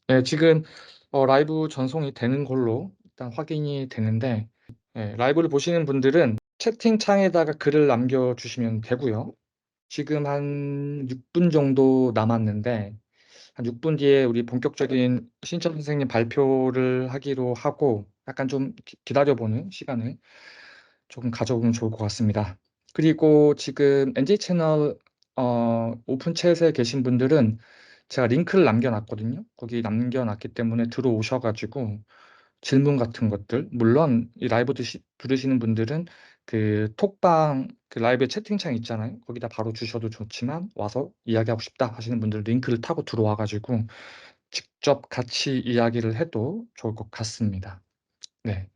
네, 지금 라이브 전송이 되는 걸로 일단 확인이 되는데, 라이브를 보시는 분들은 채팅창에다가 글을 남겨주시면 되고요. 지금 한 6분 정도 남았는데, 한 6분 뒤에 우리 본격적인 신천 선생님 발표를 하기로 하고, 약간 좀 기다려보는 시간을 조금 가져보면 좋을 것 같습니다. 그리고 지금 NJ 채널 오픈 챗에 계신 분들은 제가 링크를 남겨놨거든요. 거기 남겨놨기 때문에 들어오셔가지고 질문 같은 것들, 물론 이 라이브 들으시는 분들은 그 톡방 그 라이브 채팅창 있잖아요. 거기다 바로 주셔도 좋지만 와서 이야기하고 싶다 하시는 분들 링크를 타고 들어와가지고 직접 같이 이야기를 해도 좋을 것 같습니다. 네.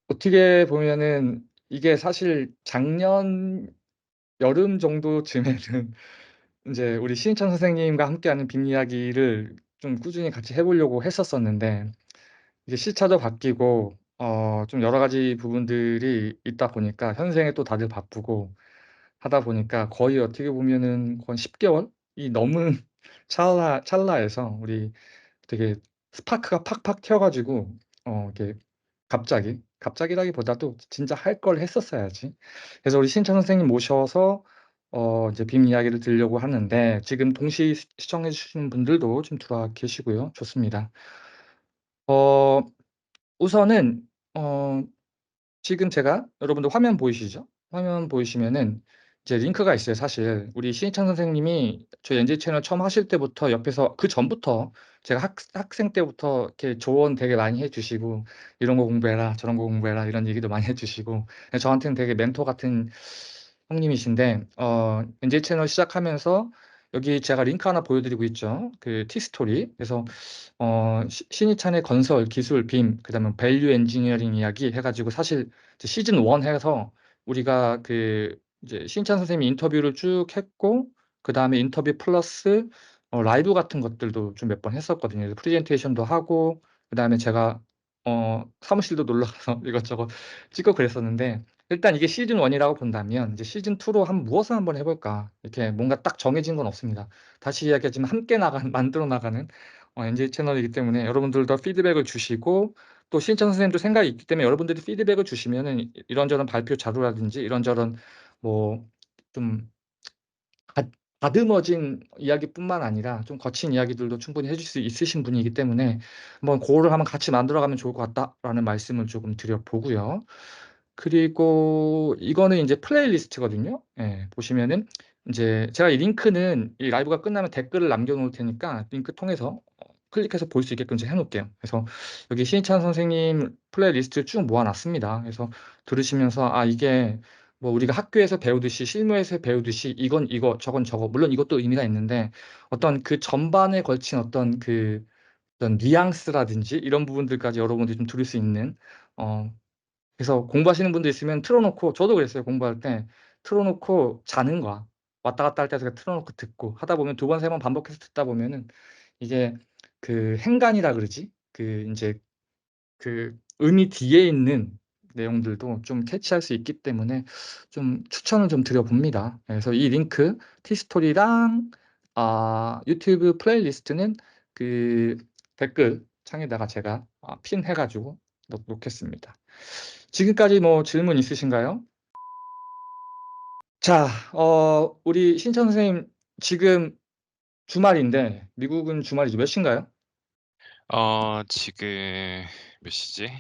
어떻게 보면은 이게 사실 작년 여름 정도쯤에는 이제 우리 신인찬 선생님과 함께하는 빅 이야기를 좀 꾸준히 같이 해보려고 했었었는데 이제 시차도 바뀌고 좀 여러 가지 부분들이 있다 보니까 현생에 또 다들 바쁘고 하다 보니까 거의 어떻게 보면은 거의 10개월이 넘은 찰나에서 우리 되게 스파크가 팍팍 튀어가지고 이렇게 갑자기라기보다도 진짜 할 걸 했었어야지. 그래서 우리 신천 선생님 모셔서 이제 빔 이야기를 들으려고 하는데 지금 동시 시청해 주시는 분들도 좀 들어와 계시고요. 좋습니다. 어, 우선은 어, 지금 제가 여러분들 화면 보이시죠? 화면 보이시면은 이제 링크가 있어요. 사실 우리 신희창 선생님이 저희 NJ 채널 처음 하실 때부터 옆에서 그 전부터 제가 학생 때부터 이렇게 조언 되게 많이 해주시고 이런 거 공부해라 저런 거 공부해라 이런 얘기도 많이 해주시고 저한테는 되게 멘토 같은 형님이신데 NJ 채널 시작하면서 여기 제가 링크 하나 보여드리고 있죠. 그 티스토리. 그래서 신희찬의 건설, 기술, 빔, 그다음에 밸류 엔지니어링 이야기 해가지고 사실 이제 시즌 1 해서 우리가 그 이제 신희찬 선생님이 인터뷰를 쭉 했고 그다음에 인터뷰 플러스 라이브 같은 것들도 좀 몇 번 했었거든요. 그래서 프레젠테이션도 하고 그다음에 제가 사무실도 놀러 가서 이것저것 찍고 그랬었는데 일단 이게 시즌 1이라고 본다면 이제 시즌 2로 무엇을 한번 해볼까 이렇게 뭔가 딱 정해진 건 없습니다. 다시 이야기하지만 함께 만들어 나가는 NJ 채널이기 때문에 여러분들도 피드백을 주시고 또 신천 선생님도 생각이 있기 때문에 여러분들이 피드백을 주시면은 이런저런 발표 자료라든지 이런저런 뭐 좀 다듬어진 이야기뿐만 아니라 좀 거친 이야기들도 충분히 해줄 수 있으신 분이기 때문에 한번 그거를 한번 같이 만들어가면 좋을 것 같다라는 말씀을 조금 드려보고요. 그리고 이거는 이제 플레이리스트거든요. 예, 보시면은 이제 제가 이 링크는 이 라이브가 끝나면 댓글을 남겨놓을 테니까 링크 통해서 클릭해서 볼 수 있게끔 제가 해놓을게요. 그래서 여기 신희찬 선생님 플레이리스트를 쭉 모아놨습니다. 그래서 들으시면서 이게 뭐 우리가 학교에서 배우듯이 실무에서 배우듯이 이건 이거 저건 저거 물론 이것도 의미가 있는데 어떤 그 전반에 걸친 어떤 뉘앙스라든지 이런 부분들까지 여러분들이 좀 들을 수 있는 어, 그래서 공부하시는 분들 있으면 틀어놓고 저도 그랬어요. 공부할 때 틀어놓고 자는 거야. 왔다 갔다 할 때 제가 틀어놓고 듣고 하다 보면 두 번, 세 번 반복해서 듣다 보면은 이게 그 행간이라 그러지? 그 이제 그 의미 뒤에 있는 내용들도 좀 캐치할 수 있기 때문에 좀 추천을 좀 드려봅니다. 그래서 이 링크 티스토리랑 유튜브 플레이리스트는 그 댓글 창에다가 제가 핀 해가지고 놓겠습니다. 지금까지 뭐 질문 있으신가요? 자, 우리 신천 선생님 지금 주말인데 미국은 주말이죠. 몇 시인가요? 지금 몇 시지?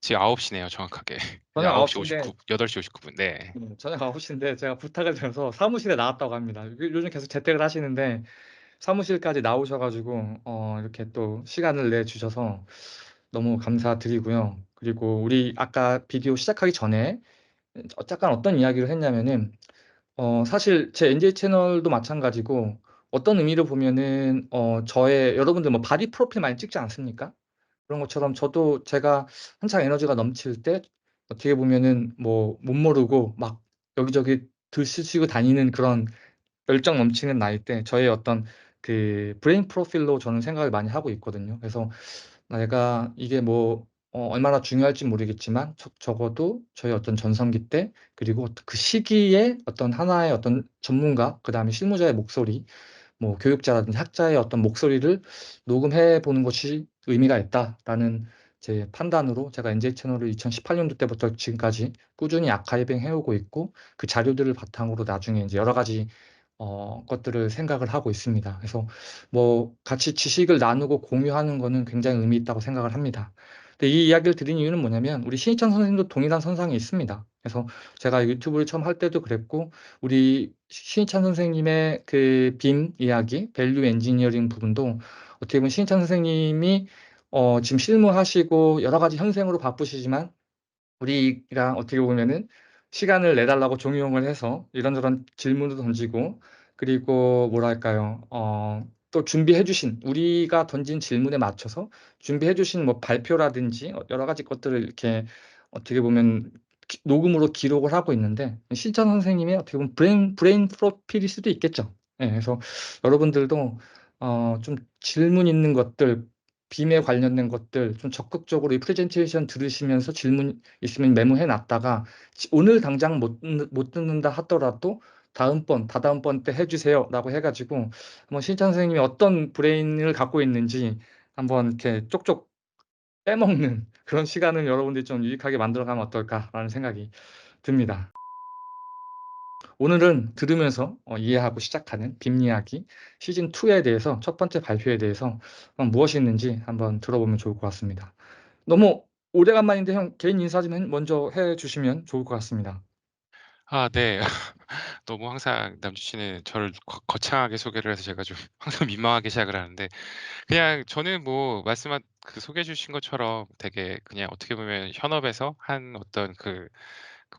지금 9시네요, 정확하게. 네, 저녁 9시 9시인데 59, 8시 59분. 네. 저녁 9시인데 제가 부탁을 드려서 사무실에 나왔다고 합니다. 요즘 계속 재택을 하시는데 사무실까지 나오셔가지고 이렇게 또 시간을 내주셔서 너무 감사드리고요. 그리고 우리 아까 비디오 시작하기 전에 잠깐 어떤 이야기를 했냐면은 사실 제 NJ 채널도 마찬가지고 어떤 의미로 보면은 저의 여러분들 뭐 바디 프로필 많이 찍지 않습니까? 그런 것처럼 저도 제가 한창 에너지가 넘칠 때 어떻게 보면은 뭐 못 모르고 막 여기저기 들쑤시고 다니는 그런 열정 넘치는 나이 때 저의 어떤 그 브레인 프로필로 저는 생각을 많이 하고 있거든요. 그래서 내가 이게 뭐 얼마나 중요할지 모르겠지만 적어도 저희 어떤 전성기 때 그리고 그 시기에 어떤 하나의 어떤 전문가 그다음에 실무자의 목소리 뭐 교육자라든지 학자의 어떤 목소리를 녹음해 보는 것이 의미가 있다라는 제 판단으로 제가 NJ 채널을 2018 년도 때부터 지금까지 꾸준히 아카이빙 해 오고 있고, 그 자료들을 바탕으로 나중에 인제 여러 가지 것들을 생각을 하고 있습니다. 그래서 뭐 같이 지식을 나누고 공유하는 거는 굉장히 의미 있다고 생각을 합니다. 근데 이 이야기를 드린 이유는 뭐냐면, 우리 신희찬 선생님도 동일한 선상에 있습니다. 그래서 제가 유튜브를 처음 할 때도 그랬고, 우리 신희찬 선생님의 그 빔 이야기, 밸류 엔지니어링 부분도 어떻게 보면 신희찬 선생님이 지금 실무하시고 여러 가지 현생으로 바쁘시지만, 우리가 어떻게 보면은 시간을 내 달라고 종용을 해서 이런저런 질문도 던지고, 그리고 뭐랄까요? 또 준비해 주신, 우리가 던진 질문에 맞춰서 준비해 주신 뭐 발표라든지 여러 가지 것들을 이렇게 어떻게 보면 녹음으로 기록을 하고 있는데, 신찬 선생님의 어떻게 보면 브레인 프로필일 수도 있겠죠. 예, 그래서 여러분들도 좀 질문 있는 것들, 빔에 관련된 것들 좀 적극적으로 이 프레젠테이션 들으시면서 질문 있으면 메모해 놨다가, 오늘 당장 못 듣는다 하더라도 다음번, 다다음번 때 해 주세요라고 해 가지고 한번 신찬 선생님이 어떤 브레인을 갖고 있는지 한번 이렇게 쪽쪽 빼먹는 그런 시간을 여러분들이 좀 유익하게 만들어 가면 어떨까라는 생각이 듭니다. 오늘은 들으면서 이해하고 시작하는 빔 이야기 시즌 2에 대해서, 첫 번째 발표에 대해서 무엇이 있는지 한번 들어보면 좋을 것 같습니다. 너무 오래간만인데 형 개인 인사 좀 먼저 해 주시면 좋을 것 같습니다. 아 네. 너무 항상 남주 씨는 저를 거창하게 소개를 해서 제가 좀 항상 민망하게 시작을 하는데, 그냥 저는 뭐 말씀한 그 소개해 주신 것처럼 되게 그냥 어떻게 보면 현업에서 한 어떤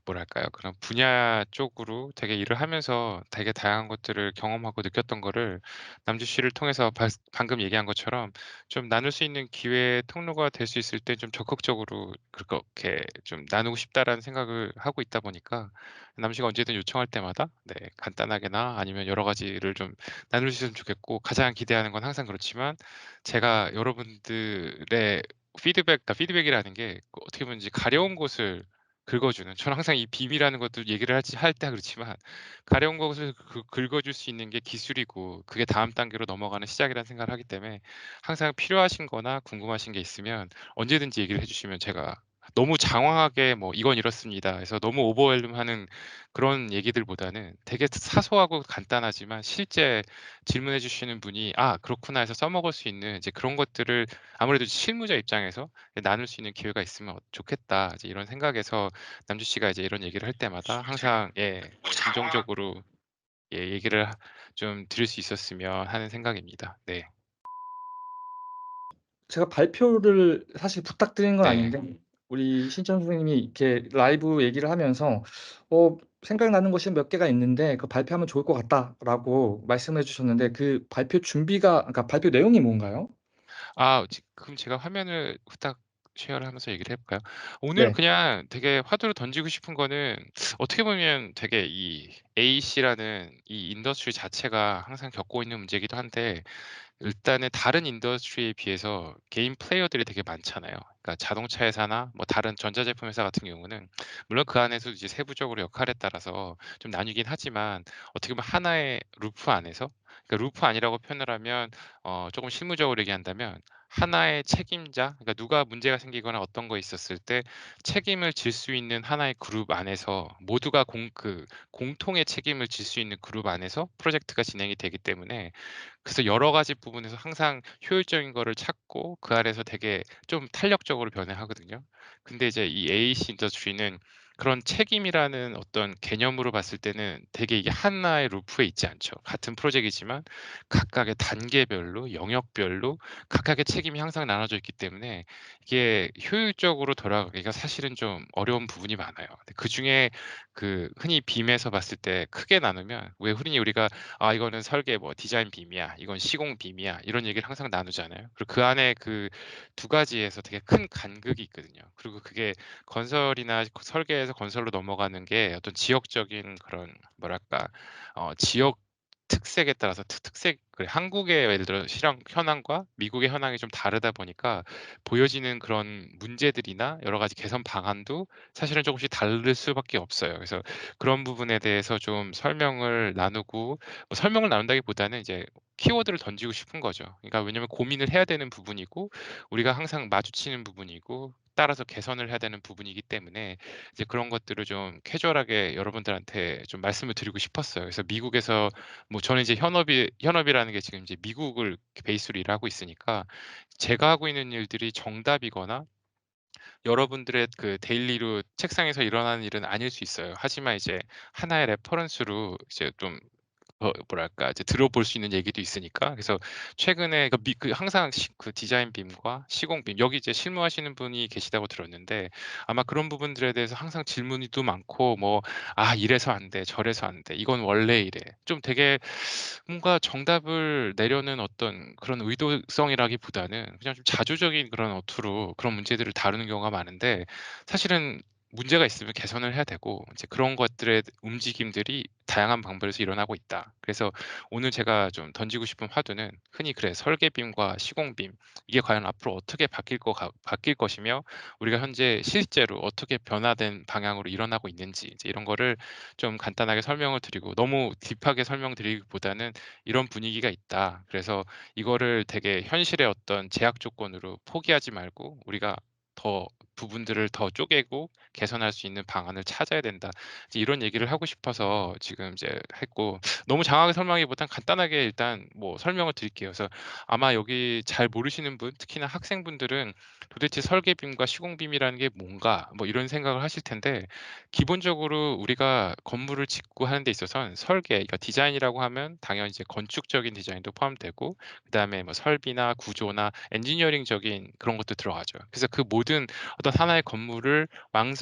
뭐랄까요? 그런 분야 쪽으로 되게 일을 하면서 되게 다양한 것들을 경험하고 느꼈던 거를 남주 씨를 통해서 방금 얘기한 것처럼 좀 나눌 수 있는 기회의 통로가 될 수 있을 때 좀 적극적으로 그렇게 좀 나누고 싶다라는 생각을 하고 있다 보니까, 남주 씨가 언제든 요청할 때마다 네 간단하게나 아니면 여러 가지를 좀 나눌 수 있으면 좋겠고, 가장 기대하는 건 항상 그렇지만 제가 여러분들의 피드백이라는 게 어떻게 보면 이제 가려운 곳을 긁어주는, 저는 항상 이 빔이라는 것도 얘기를 할 때 그렇지만 가려운 것을 긁어줄 수 있는 게 기술이고 그게 다음 단계로 넘어가는 시작이라는 생각을 하기 때문에, 항상 필요하신 거나 궁금하신 게 있으면 언제든지 얘기를 해 주시면 제가 너무 장황하게 뭐 "이건 이렇습니다." 해서 너무 오버웰름하는 그런 얘기들보다는 되게 사소하고 간단하지만 실제 질문해 주시는 분이 '아 그렇구나.' 해서 써먹을 수 있는 이제 그런 것들을 아무래도 실무자 입장에서 나눌 수 있는 기회가 있으면 좋겠다. 이제 이런 생각에서 남주 씨가 이제 이런 얘기를 할 때마다 항상 긍정적으로 얘기를 좀 드릴 수 있었으면 하는 생각입니다. 네. 제가 발표를 사실 부탁드린 건 네. 아닌데, 우리 신천 선생님이 이렇게 라이브 얘기를 하면서 "생각나는 것이 몇 개가 있는데 그 발표하면 좋을 것 같다."라고 말씀해 주셨는데, 그 발표 준비가, 그러니까 발표 내용이 뭔가요? 그럼 제가 화면을 후딱 쉐어를 하면서 얘기를 해 볼까요? 오늘 네. 그냥 되게 화두로 던지고 싶은 거는, 어떻게 보면 되게 이 AEC라는 이 인더스트리 자체가 항상 겪고 있는 문제이기도 한데, 일단은 다른 인더스트리에 비해서 개인 플레이어들이 되게 많잖아요. 그러니까 자동차 회사나 뭐 다른 전자제품 회사 같은 경우는 물론 그 안에서도 이제 세부적으로 역할에 따라서 좀 나뉘긴 하지만, 어떻게 보면 하나의 루프 안에서, 그러니까 루프 안이라고 표현을 하면 조금 실무적으로 얘기한다면 하나의 책임자, 그러니까 누가 문제가 생기거나 어떤 거 있었을 때 책임을 질 수 있는 하나의 그룹 안에서 모두가 공통의 책임을 질 수 있는 그룹 안에서 프로젝트가 진행이 되기 때문에, 그래서 여러 가지 부분에서 항상 효율적인 거를 찾고 그 안에서 되게 좀 탄력적으로 변해하거든요. 근데 이제 이 AEC 인더스트리는 그런 책임이라는 어떤 개념으로 봤을 때는 되게 이게 하나의 루프에 있지 않죠. 같은 프로젝트이지만 각각의 단계별로 영역별로 각각의 책임이 항상 나눠져 있기 때문에 이게 효율적으로 돌아가기가 사실은 좀 어려운 부분이 많아요. 근데 그중에 흔히 빔에서 봤을 때 크게 나누면, 왜 흔히 우리가 이거는 설계 뭐 디자인 빔이야. 이건 시공 빔이야." 이런 얘기를 항상 나누잖아요. 그리고 그 안에 그 두 가지에서 되게 큰 간극이 있거든요. 그리고 그게 건설이나 설계에서 건설로 넘어가는 게 어떤 지역적인 그런 뭐랄까 지역 특색에 따라서 특색, 한국의 예를 들어 실황 현황과 미국의 현황이 좀 다르다 보니까 보여지는 그런 문제들이나 여러 가지 개선 방안도 사실은 조금씩 다를 수밖에 없어요. 그래서 그런 부분에 대해서 좀 설명을 나누고, 뭐 설명을 나눈다기보다는 이제 키워드를 던지고 싶은 거죠. 그러니까 왜냐면 고민을 해야 되는 부분이고 우리가 항상 마주치는 부분이고 따라서 개선을 해야 되는 부분이기 때문에 이제 그런 것들을 좀 캐주얼하게 여러분들한테 좀 말씀을 드리고 싶었어요. 그래서 미국에서 뭐 저는 이제 현업이라는 게 지금 이제 미국을 베이스로 일하고 있으니까 제가 하고 있는 일들이 정답이거나 여러분들의 그 데일리로 책상에서 일어나는 일은 아닐 수 있어요. 하지만 이제 하나의 레퍼런스로 이제 좀 뭐랄까 이제 들어볼 수 있는 얘기도 있으니까. 그래서 최근에 그 항상 그 디자인 빔과 시공 빔 여기 이제 실무하시는 분이 계시다고 들었는데 아마 그런 부분들에 대해서 항상 질문이 또 많고 뭐 "아 이래서 안 돼. 저래서 안 돼. 이건 원래 이래." 좀 되게 뭔가 정답을 내려는 어떤 그런 의도성이라기보다는 그냥 좀 자조적인 그런 어투로 그런 문제들을 다루는 경우가 많은데 사실은 문제가 있으면 개선을 해야 되고 이제 그런 것들의 움직임들이 다양한 방법에서 일어나고 있다. 그래서 오늘 제가 좀 던지고 싶은 화두는 흔히 그래 설계빔과 시공빔 이게 과연 앞으로 어떻게 바뀔 것이며 우리가 현재 실제로 어떻게 변화된 방향으로 일어나고 있는지 이제 이런 거를 좀 간단하게 설명을 드리고 너무 딥하게 설명드리기보다는 이런 분위기가 있다. 그래서 이거를 되게 현실의 어떤 제약 조건으로 포기하지 말고 우리가 더 부분들을 더 쪼개고 개선할 수 있는 방안을 찾아야 된다. 이제 이런 얘기를 하고 싶어서 지금 이제 했고 너무 장하게 설명하기보단 간단하게 일단 뭐 설명을 드릴게요. 그래서 아마 여기 잘 모르시는 분, 특히나 학생분들은 '도대체 설계빔과 시공빔이라는 게 뭔가?' 뭐 이런 생각을 하실 텐데 기본적으로 우리가 건물을 짓고 하는 데 있어서는 설계 그러니까 디자인이라고 하면 당연히 이제 건축적인 디자인도 포함되고 그다음에 뭐 설비나 구조나 엔지니어링적인 그런 것도 들어가죠. 그래서 그 모든 어떤 하나의 건물을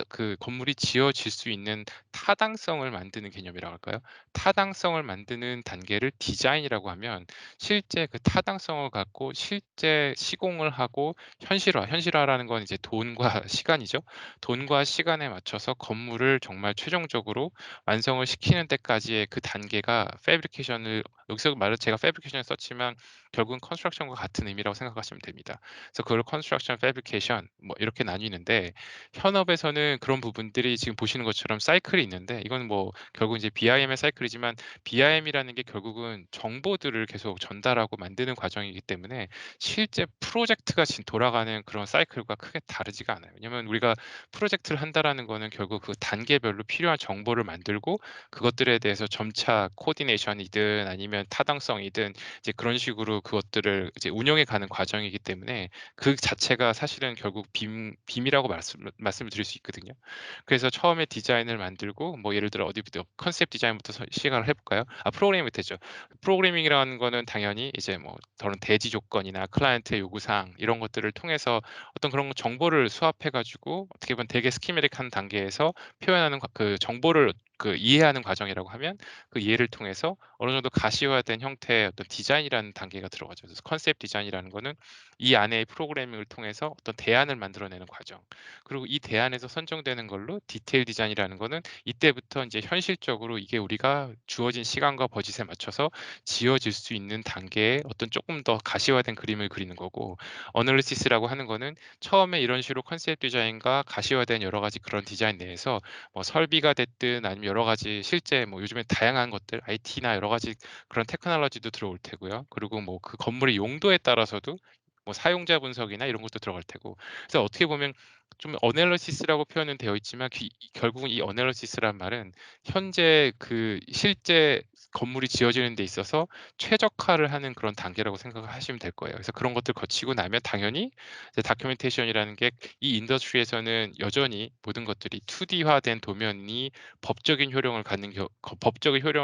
그 건물이 지어질 수 있는 타당성을 만드는 개념이라고 할까요? 타당성을 만드는 단계를 디자인이라고 하면 실제 그 타당성을 갖고 실제 시공을 하고 현실화라는 건 이제 돈과 시간이죠. 돈과 시간에 맞춰서 건물을 정말 최종적으로 완성을 시키는 데까지의 그 단계가 패브리케이션을 여기서 말을 제가 패브리케이션을 썼지만 결국은 컨스트럭션과 같은 의미라고 생각하시면 됩니다. 그래서 그걸 컨스트럭션, 패브리케이션 뭐 이렇게 나뉘는데 현업에서는 그런 부분들이 지금 보시는 것처럼 사이클이 있는데 이건 뭐 결국 이제 BIM의 사이클이지만 BIM이라는 게 결국은 정보들을 계속 전달하고 만드는 과정이기 때문에 실제 프로젝트가 돌아가는 그런 사이클과 크게 다르지가 않아요. 왜냐면 우리가 프로젝트를 한다라는 거는 결국 그 단계별로 필요한 정보를 만들고 그것들에 대해서 점차 코디네이션이든 아니면 타당성이든 이제 그런 식으로 그것들을 이제 운영해 가는 과정이기 때문에 그 자체가 사실은 결국 빔이라고 말씀을 드릴 수 있거든요. 그래서 처음에 디자인을 만들고 뭐 예를 들어 어디부터 컨셉 디자인부터 시작을 해 볼까요? 프로그래밍부터 죠 프로그래밍이라는 거는 당연히 이제 뭐 그런 대지 조건이나 클라이언트의 요구사항 이런 것들을 통해서 어떤 그런 정보를 수합해 가지고 어떻게 보면 되게 스키매틱한 단계에서 표현하는 그 정보를 그 이해하는 과정이라고 하면 그 이해를 통해서 어느 정도 가시화된 형태의 어떤 디자인이라는 단계가 들어가죠. 그래서 컨셉 디자인이라는 거는 이 안에 프로그래밍을 통해서 어떤 대안을 만들어내는 과정. 그리고 이 대안에서 선정되는 걸로 디테일 디자인이라는 거는 이때부터 인제 현실적으로 이게 우리가 주어진 시간과 버짓에 맞춰서 지어질 수 있는 단계의 어떤 쪼끔 더 가시화된 그림을 그리는 거고 어널리시스라고 하는 거는 처음에 이런 식으로 컨셉 디자인과 가시화된 여러 가지 그런 디자인 내에서 뭐 설비가 됐든 아니면 여러 가지 실제 뭐 요즘에 다양한 것들 IT나 여러 가지 그런 테크놀로지도 들어올 테고요. 그리고 뭐 그 건물의 용도에 따라서도 뭐 사용자 분석이나 이런 것도 들어갈 테고. 그래서 어떻게 보면 좀 어널리시스라고 표현은 되어 있지만 결국은 이 어널리시스란 말은 현재 그 실제 건물이 지어지는 데 있어서 최적화를 하는 그런 단계라고 생각을 하시면 될 거예요. 그래서 그런 것들 거치고 나면 당연히 이제 다큐멘테이션이라는 게 이 인더스트리에서는 여전히 모든 것들이 2D화된 도면이 법적인 효력을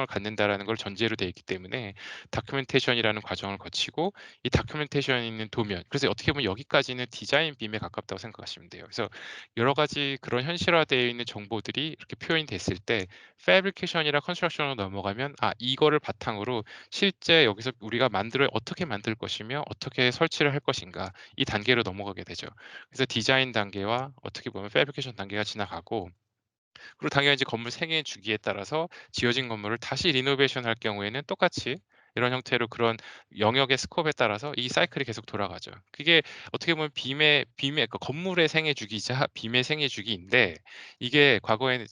갖는다라는 걸 전제로 되어 있기 때문에 다큐멘테이션이라는 과정을 거치고 이 다큐멘테이션에 있는 도면 그래서 어떻게 보면 여기까지는 디자인 빔에 가깝다고 생각하시면 돼요. 그래서 여러 가지 그런 현실화되어 있는 정보들이 이렇게 표현이 됐을 때 패브리케이션이나 컨스트럭션으로 넘어가면 이거를 바탕으로 실제 여기서 우리가 어떻게 만들 것이며 어떻게 설치를 할 것인가 이 단계로 넘어가게 되죠. 그래서 디자인 단계와 어떻게 보면 패브리케이션 단계가 지나가고 그리고 당연히 이제 건물 생애 주기에 따라서 지어진 건물을 다시 리노베이션 할 경우에는 똑같이 이런 형태로 그런 영역의 스코프에 따라서 이 사이클이 계속 돌아가죠. 그게 어떻게 보면 빔의 그 건물의 생애 주기이자 빔의 생애 주기인데 이게 과거에는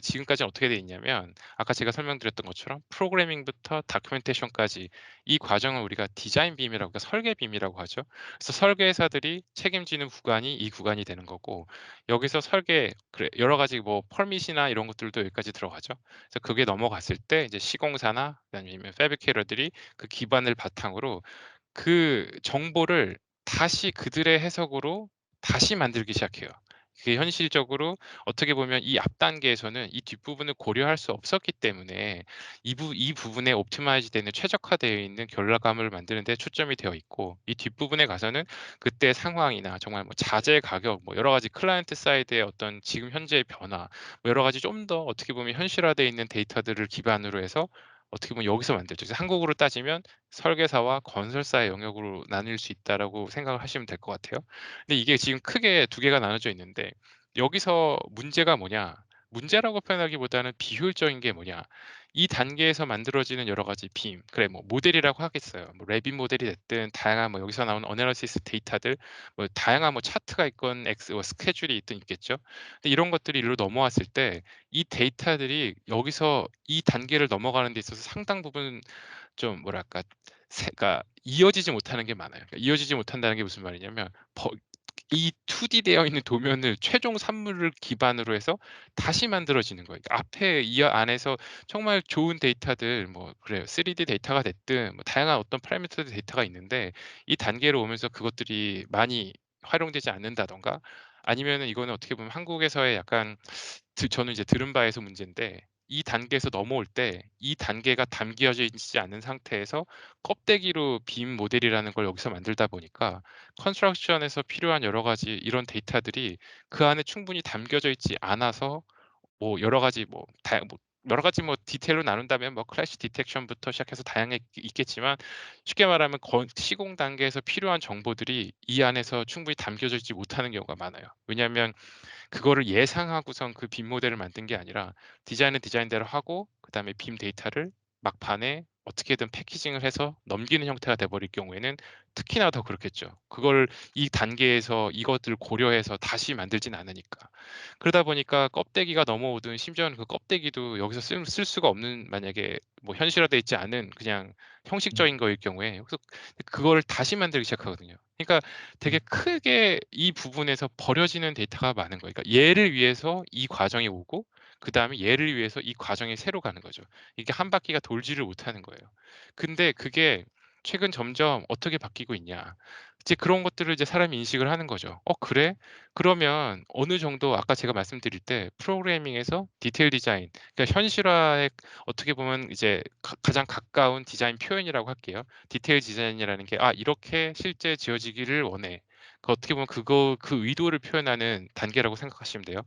지금까지는 어떻게 돼 있냐면 아까 제가 설명드렸던 것처럼 프로그래밍부터 다큐멘테이션까지 이 과정을 우리가 디자인 빔이라고 그러니까 설계 빔이라고 하죠. 그래서 설계사들이 책임지는 구간이 이 구간이 되는 거고 여기서 여러 가지 뭐 펄밋이나 이런 것들도 여기까지 들어가죠. 그래서 그게 넘어갔을 때 이제 시공사나 아니면 패브리케이터들이 그 기반을 바탕으로 그 정보를 다시 그들의 해석으로 다시 만들기 시작해요. 그게 현실적으로 어떻게 보면 이 앞 단계에서는 이 뒷부분을 고려할 수 없었기 때문에 이 부분에 옵티마이즈 되는 최적화되어 있는 결과감을 만드는 데 초점이 되어 있고 이 뒷부분에 가서는 그때 상황이나 정말 뭐 자재 가격 뭐 여러 가지 클라이언트 사이드의 어떤 지금 현재의 변화 뭐 여러 가지 좀 더 어떻게 보면 현실화되어 있는 데이터들을 기반으로 해서 어떻게 보면 여기서 만들죠. 그래서 한국으로 따지면 설계사와 건설사의 영역으로 나뉠 수 있다라고 생각을 하시면 될 것 같아요. 근데 이게 지금 크게 두 개가 나눠져 있는데 여기서 문제가 뭐냐? 문제라고 표현하기보다는 비효율적인 게 뭐냐? 이 단계에서 만들어지는 여러 가지 그래 뭐 모델이라고 하겠어요. 뭐 레빗 모델이 됐든 다양한 뭐 여기서 나오는 어널리시스 데이터들 뭐 다양한 뭐 차트가 있건 스케줄이 있든 있겠죠. 근데 이런 것들이 일로 넘어왔을 때 이 데이터들이 여기서 이 단계를 넘어가는 데 있어서 상당 부분 좀 뭐랄까 그러니까 이어지지 못하는 게 많아요. 그러니까 이어지지 못한다는 게 무슨 말이냐면 이 2D 되어 있는 도면을 최종 산물을 기반으로 해서 다시 만들어지는 거예요. 그러니까 앞에 이 안에서 정말 좋은 데이터들 뭐 그래요. 3D 데이터가 됐든 뭐 다양한 어떤 파라미터 데이터가 있는데 이 단계로 오면서 그것들이 많이 활용되지 않는다든가 아니면은 이거는 어떻게 보면 한국에서의 약간 저는 이제 들은 바에서 문제인데 이 단계에서 넘어올 때 이 단계가 담겨져 있지 않은 상태에서 껍데기로 빔 모델이라는 걸 여기서 만들다 보니까 컨스트럭션에서 필요한 여러 가지 이런 데이터들이 그 안에 충분히 담겨져 있지 않아서 뭐 여러 가지 여러 가지 뭐 디테일로 나눈다면 뭐 클래시 디텍션부터 시작해서 다양하게 있겠지만 쉽게 말하면 시공 단계에서 필요한 정보들이 이 안에서 충분히 담겨져 있지 못하는 경우가 많아요. 왜냐하면 그거를 예상하고선 그 빔 모델을 만든 게 아니라 디자인은 디자인대로 하고 그다음에 빔 데이터를 막판에 어떻게든 패키징을 해서 넘기는 형태가 돼 버릴 경우에는 특히나 더 그렇겠죠. 그걸 이 단계에서 이것들을 고려해서 다시 만들진 않으니까. 그러다 보니까 껍데기가 넘어오든 심지어는 그 껍데기도 여기서 쓸 수가 없는 만약에 뭐 현실화돼 있지 않은 그냥 음. 형식적인 거일 경우에 그래서 그거를 다시 만들기 시작하거든요. 그러니까 되게 음. 크게 이 부분에서 버려지는 데이터가 많은 거예요. 그러니까 얘를 위해서 이 과정이 오고 그다음에 얘를 위해서 이 과정이 새로 가는 거죠. 이게 한 바퀴가 돌지를 못하는 거예요. 근데 그게 최근 점점 어떻게 바뀌고 있냐. 이제 그런 것들을 이제 사람이 인식을 하는 거죠. '어 그래? 그러면 어느 정도' 아까 제가 말씀드릴 때 프로그래밍에서 디테일 디자인 그러니까 현실화에 어떻게 보면 이제 가장 가까운 디자인 표현이라고 할게요. 디테일 디자인이라는 게 '아 이렇게 실제 지어지기를 원해.' 어떻게 보면 그 의도를 표현하는 단계라고 생각하시면 돼요.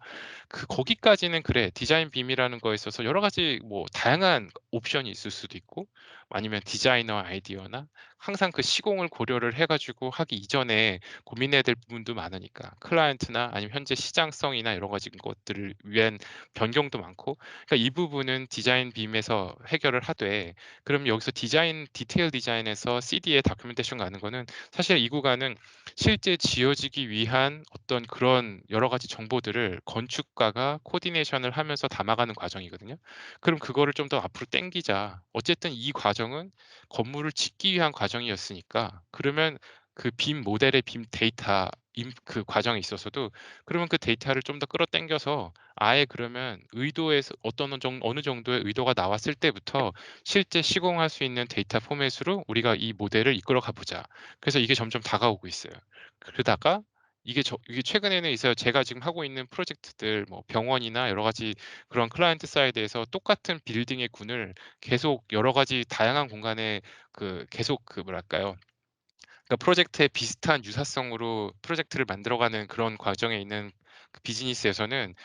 거기까지는 그래. 디자인 빔이라는 거에 있어서 여러 가지 뭐 다양한 옵션이 있을 수도 있고 아니면 디자이너 아이디어나 항상 그 시공을 고려를 해 가지고 하기 이전에 고민해야 될 부분도 많으니까. 클라이언트나 아니면 현재 시장성이나 여러 가지 것들을 위한 변경도 많고 그러니까 이 부분은 디자인 빔에서 해결을 하되 그럼 여기서 디테일 디자인에서 CD에 다큐멘테이션 가는 거는 사실 이 구간은 실제 지어지기 위한 어떤 그런 여러 가지 정보들을 건축가가 코디네이션을 하면서 담아가는 과정이거든요. 그럼 그거를 좀 더 앞으로 당기자. 어쨌든 이 과정은 건물을 짓기 위한 과정이었으니까 그러면 그 빔 모델의 빔 데이터 그 과정에 있어서도 그러면 그 데이터를 좀 더 끌어당겨서 아예 그러면 의도에서 어느 정도의 의도가 나왔을 때부터 실제 시공할 수 있는 데이터 포맷으로 우리가 이 모델을 이끌어 가 보자. 그래서 이게 점점 다가오고 있어요. 그러다가 이게 최근에는 있어요. 제가 지금 하고 있는 프로젝트들 뭐 병원이나 여러 가지 그런 클라이언트 사이드에서 똑같은 빌딩의 군을 계속 여러 가지 다양한 공간에 계속 뭐랄까요? 그러니까 프로젝트에 비슷한 유사성으로 프로젝트를 만들어가는 그런 과정에 있는 그 비즈니스에서는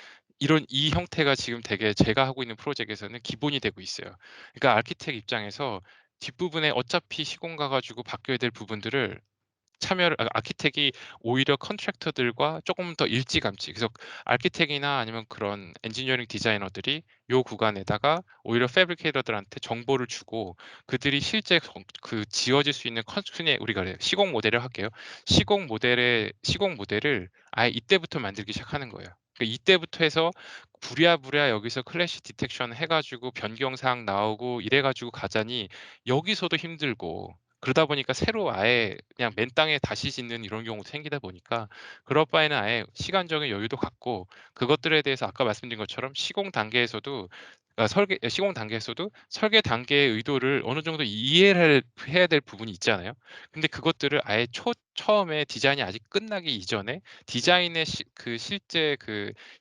이 형태가 지금 되게 제가 하고 있는 프로젝트에서는 기본이 되고 있어요. 그러니까 아키텍 입장에서 뒷부분에 어차피 시공 가 가지고 바뀌어야 될 부분들을 참여를 아키텍이 오히려 컨트랙터들과 쪼금 더 일찌감치, 그래서 아키텍이나 아니면 그런 엔지니어링 디자이너들이 요 구간에다가 오히려 패브리케이터들한테 정보를 주고, 그들이 실제 지어질 수 있는 흔히 우리가 시공 모델을 할게요. 시공 모델을 아예 이때부터 만들기 시작하는 거예요. 그러니까 이때부터 해서 부랴부랴 여기서 클래시 디텍션 해 가지고 변경 사항 나오고 이래 가지고 가자니 여기서도 힘들고, 그러다 보니까 새로 아예 그냥 맨 땅에 다시 짓는 이런 경우도 생기다 보니까, 그럴 바에는 아예 시간적인 여유도 갖고 그것들에 대해서 아까 말씀드린 것처럼 시공 단계에서도 설계 단계의 의도를 어느 정도 이해를 해야 될 부분이 있잖아요. 근데 그것들을 아예 처음에 디자인이 아직 끝나기 이전에 디자인의 실제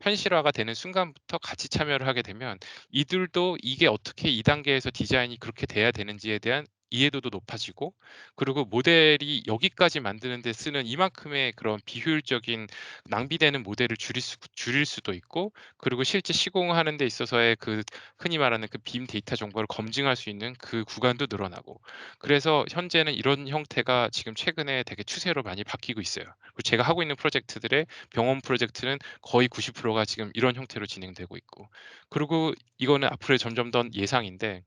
현실화가 되는 순간부터 같이 참여를 하게 되면, 이들도 이게 어떻게 이 단계에서 디자인이 그렇게 돼야 되는지에 대한 이해도도 높아지고, 그리고 모델이 여기까지 만드는 데 쓰는 이만큼의 그런 비효율적인 낭비되는 모델을 줄일 수도 있고, 그리고 실제 시공하는 데 있어서의 흔히 말하는 빔 데이터 정보를 검증할 수 있는 그 구간도 늘어나고, 그래서 현재는 이런 형태가 지금 최근에 되게 추세로 많이 바뀌고 있어요. 그리고 제가 하고 있는 프로젝트들의 병원 프로젝트는 거의 90%가 지금 이런 형태로 진행되고 있고, 그리고 이거는 앞으로의 점점 더 예상인데,